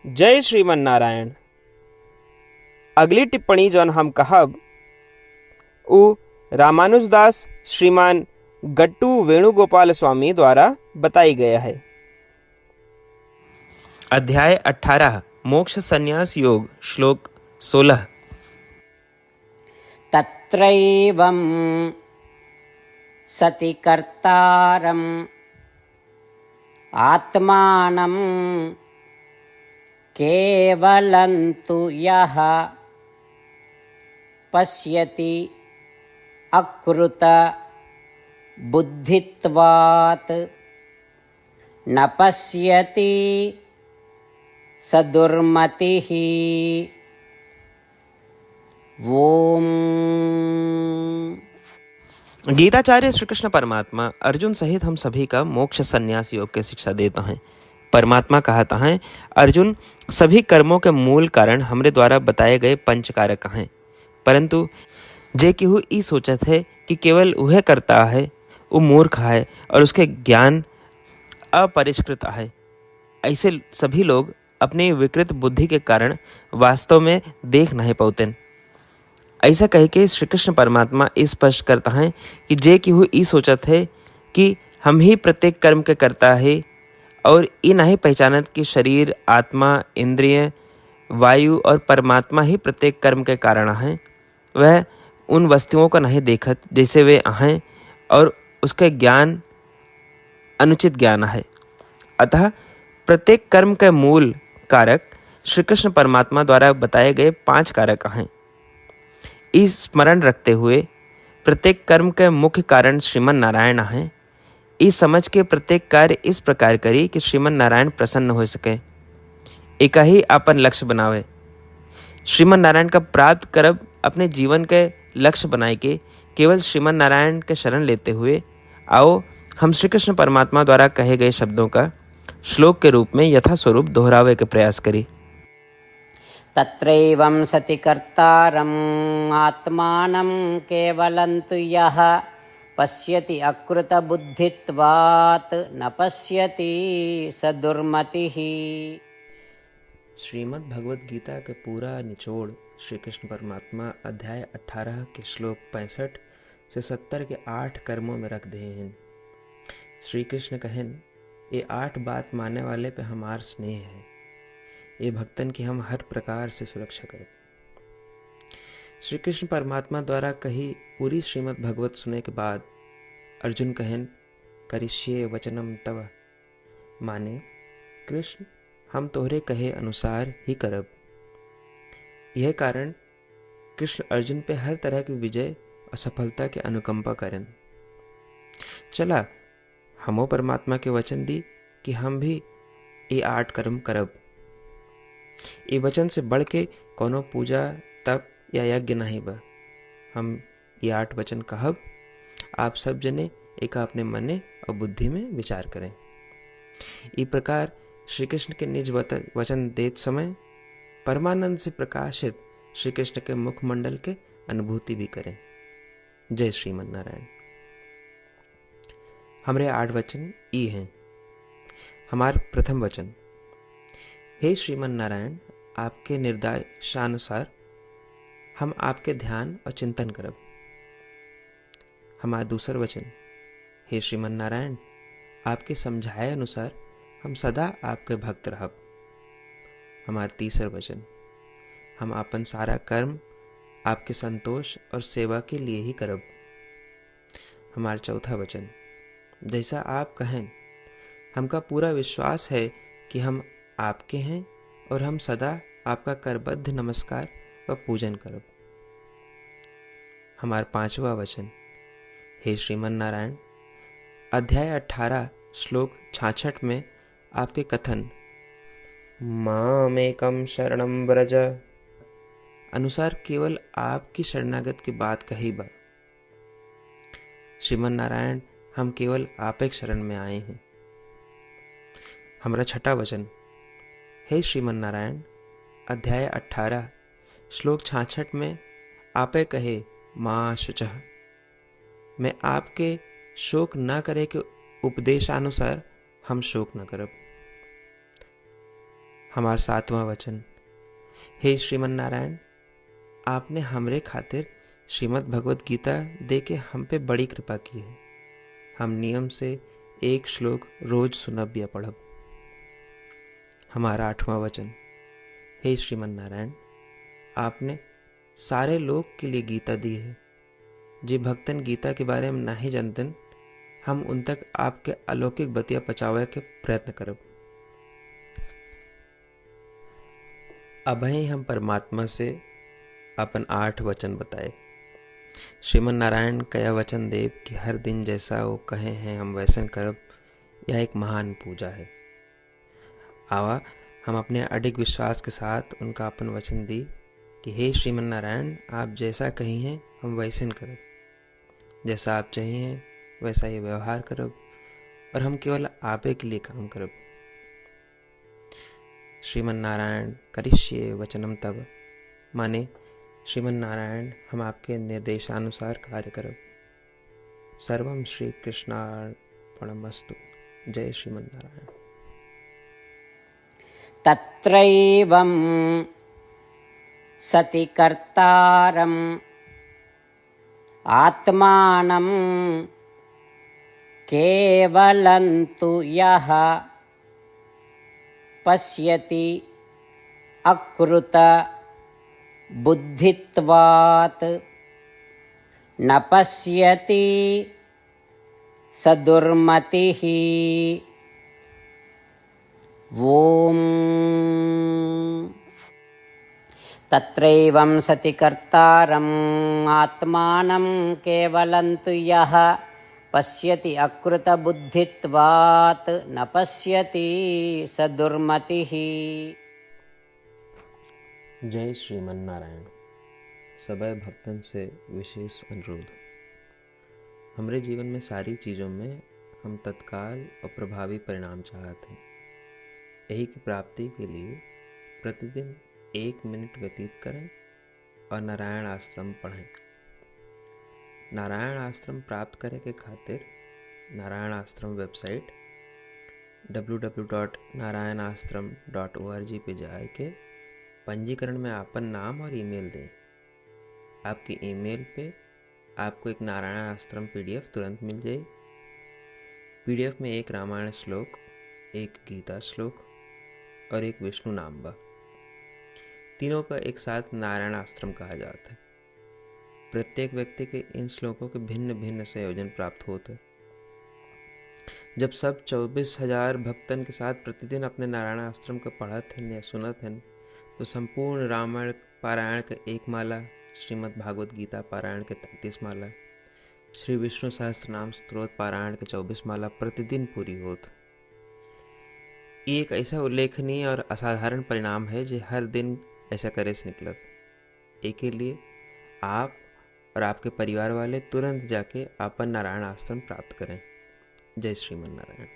जय श्रीमन नारायण। अगली टिप्पणी जौन हम कहब उ रामानुजदास श्रीमान गट्टू वेणुगोपाल स्वामी द्वारा बताई गया है। अध्याय 18 मोक्ष संन्यास योग श्लोक 16। तत्रैवं सति कर्तारम् आत्मानं केवलं तु यः पश्यति अकृत बुद्धित्वात् न पश्यति स दुर्मतिः। ओम। गीताचार्य श्री कृष्ण परमात्मा अर्जुन सहित हम सभी का मोक्ष संन्यास योग की शिक्षा देता है। परमात्मा कहता है, अर्जुन, सभी कर्मों के मूल कारण हमरे द्वारा बताए गए पंच कारक हैं, परंतु जे केहू ई सोचत है कि केवल वह करता है, वो मूर्ख है और उसके ज्ञान अपरिष्कृत है। ऐसे सभी लोग अपनी विकृत बुद्धि के कारण वास्तव में देख नहीं पाते। ऐसा कह के श्री कृष्ण परमात्मा स्पष्ट करता है कि जे केहू ई सोचत है कि हम ही प्रत्येक कर्म के करता है और ये नहीं पहचानत कि शरीर, आत्मा, इंद्रिय, वायु और परमात्मा ही प्रत्येक कर्म के कारण हैं, वह उन वस्तुओं को नहीं देखत जैसे वे हैं और उसके ज्ञान अनुचित ज्ञान है। अतः प्रत्येक कर्म के मूल कारक श्री कृष्ण परमात्मा द्वारा बताए गए 5 कारक हैं। इस स्मरण रखते हुए प्रत्येक कर्म के मुख्य कारण श्रीमन नारायण हैं। इस समझ के प्रत्येक कार्य इस प्रकार करी कि श्रीमन नारायण प्रसन्न हो सके, एक ही अपन लक्ष्य बनावे। श्रीमन नारायण का प्राप्त करब अपने जीवन के लक्ष्य बनाए के केवल श्रीमन नारायण के शरण लेते हुए आओ हम श्री कृष्ण परमात्मा द्वारा कहे गए शब्दों का श्लोक के रूप में यथास्वरूप दोहरावे के प्रयास करी। तत्रैवं सति कर्तारम् आत्मानं केवलं तु यः पश्यति अकृत बुद्धित्वात् न पश्यति स दुर्मतिः। श्रीमद् भगवद गीता के पूरा निचोड़ श्री कृष्ण परमात्मा अध्याय 18 के श्लोक 65 से 70 के 8 कर्मों में रख दे हैं। श्री कृष्ण कहन, ये 8 बात मानने वाले पे हमार स्नेह है, ये भक्तन की हम हर प्रकार से सुरक्षा करें। श्री कृष्ण परमात्मा द्वारा कही पूरी श्रीमद् भगवत सुने के बाद अर्जुन कहन, करिष्ये वचनम तव, माने कृष्ण हम तोहरे कहे अनुसार ही करब। यह कारण कृष्ण अर्जुन पे हर तरह की विजय और सफलता के अनुकंपा करें। चला हमो परमात्मा के वचन दी कि हम भी ये 8 कर्म करब। ये वचन से बढ़ के कोनो पूजा, तप या यज्ञ नहीं बा। हम ये 8 वचन कहब, आप सब जने एक अपने मने और बुद्धि में विचार करें। इस प्रकार श्री कृष्ण के निज वचन देत समय परमानंद से प्रकाशित श्री कृष्ण के मुखमंडल के अनुभूति भी करें। जय श्रीमन नारायण। हमारे 8 वचन ई हैं। हमार प्रथम वचन, हे श्रीमन नारायण, आपके निर्देशानुसार हम आपके ध्यान और चिंतन करब। हमारा दूसर वचन, हे श्रीमन नारायण, आपके समझाए अनुसार हम सदा आपके भक्त रहब। हमारा तीसर वचन, हम अपन सारा कर्म आपके संतोष और सेवा के लिए ही करब। हमारा चौथा वचन, जैसा आप कहें हमका पूरा विश्वास है कि हम आपके हैं और हम सदा आपका करबद्ध नमस्कार व पूजन करब। हमारा 5वां वचन, हे श्रीमन नारायण, अध्याय 18 श्लोक 66 में आपके कथन मामेकम शरणम व्रज अनुसार केवल आपकी शरणागत की बात कही बा। श्रीमन नारायण, हम केवल आप एक शरण में आए हैं। हमारा 6वां वचन, हे श्रीमन नारायण, अध्याय 18 श्लोक 66 में आपे कहे माँ शुचः, मैं आपके शोक न करे के उपदेशानुसार हम शोक न करब। हमारा 7वां वचन। हे श्रीमन नारायण, आपने हमरे खातिर श्रीमद् भगवत गीता दे के हम पे बड़ी कृपा की है। हम नियम से एक श्लोक रोज सुनब या पढ़ब। हमारा 8वां वचन। हे श्रीमन नारायण, आपने सारे लोग के लिए गीता दी है। जे भक्तन गीता के बारे में नहीं जानतन, हम उन तक आपके अलौकिक बतिया पहुंचावे के प्रयत्न करब। अबही हम परमात्मा से अपन 8 वचन बताए। श्रीमन नारायण कया वचन देव कि हर दिन जैसा वो कहे हैं हम वैसन करब, यह एक महान पूजा है। आवा हम अपने अडिग विश्वास के साथ उनका अपन वचन दी कि हे श्रीमन नारायण, आप जैसा कही हैं हम वैसन करब, जैसा आप चाहिए वैसा ही व्यवहार करब, और हम केवल आपे के लिए काम करब। श्रीमन नारायण करिष्ये वचनम तब, माने श्रीमन नारायण हम आपके निर्देशानुसार कार्य करब। सर्वम श्री कृष्णार्पणमस्तु। जय श्रीमन नारायण। तत्रैवं सति कर्तारम् आत्मानं केवलं तु यः पश्यति अकृत बुद्धित्वात् न पश्यति स दुर्मतिः। ॐ तत्रैवं सति कर्तारम् आत्मानं केवलं तु यः पश्यति अकृतबुद्धित्वात् न पश्यति स दुर्मतिः। जय श्रीमन नारायण। सबै भक्तन से विशेष अनुरोध। हमारे जीवन में सारी चीज़ों में हम तत्काल और प्रभावी परिणाम चाहते हैं। यही की प्राप्ति के लिए प्रतिदिन 1 मिनट व्यतीत करें और नारायण आश्रम पढ़ें। नारायण आश्रम प्राप्त करे के खातिर नारायण आश्रम वेबसाइट www.narayanaashram.org पे जाए के पंजीकरण में आपन नाम और ईमेल दें। आपकी ईमेल पे आपको एक नारायण आश्रम पीडीएफ तुरंत मिल जाए। पीडीएफ में एक रामायण श्लोक, एक गीता श्लोक और एक विष्णु नाम बा। तीनों का एक साथ नारायण आश्रम कहा जाता है। प्रत्येक व्यक्ति के इन श्लोकों के भिन्न भिन्न संयोजन प्राप्त होते हैं। जब सब 24,000 भक्तन के साथ प्रतिदिन अपने नारायण आश्रम को पढ़त हैं या सुनत हैं, तो संपूर्ण रामायण पारायण के 1 माला, श्रीमद् भागवत गीता पारायण के 33 माला, श्री विष्णु सहस्त्रनाम स्तोत्र पारायण के 24 माला प्रतिदिन पूरी होत। ये एक ऐसा उल्लेखनीय और असाधारण परिणाम है जो हर दिन ऐसा करे से निकलत। एक के लिए आप और आपके परिवार वाले तुरंत जाके अपन नारायण आश्रम प्राप्त करें। जय श्रीमन नारायण।